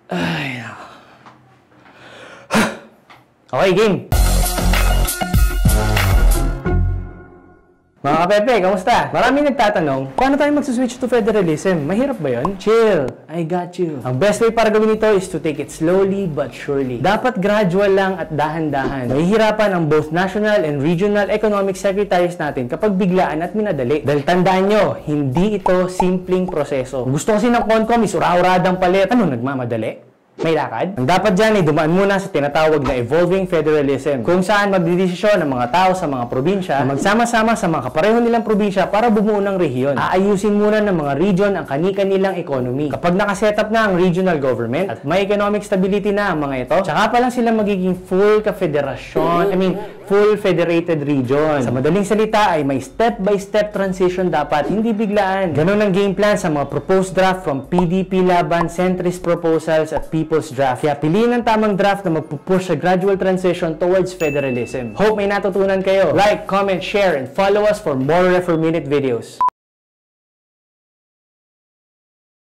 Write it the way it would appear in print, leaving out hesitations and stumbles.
Ay, okay, game. Mga kapepe, kamusta? Maraming nagtatanong, paano tayo magsuswitch to federalism? Mahirap ba yun? Chill, I got you. Ang best way para gawin ito is to take it slowly but surely. Dapat gradual lang at dahan-dahan. Mahihirapan ang both national and regional economic secretaries natin kapag biglaan at minadali. Dahil tandaan nyo, hindi ito simpleng proseso. Gusto kasi ng CONCOM is ura-uradang palit. Ano, nagmamadali? May lakad? Ang dapat dyan ay dumaan muna sa tinatawag na evolving federalism, kung saan magdidesisyon ng mga tao sa mga probinsya na magsama-sama sa mga kapareho nilang probinsya para bumuo ng rehiyon. Aayusin muna ng mga region ang kani-kanilang economy. Kapag nakasetup na ang regional government at may economic stability na ang mga ito, tsaka pa lang sila magiging full ka-federasyon, full federated region. Sa madaling salita ay may step-by-step transition dapat, hindi biglaan. Ganun ang game plan sa mga proposed draft from PDP Laban, centrist proposals at People's Draft. Kaya piliin ang tamang draft na magpupush sa gradual transition towards federalism. Hope may natutunan kayo. Like, comment, share, and follow us for more Refer Minute videos.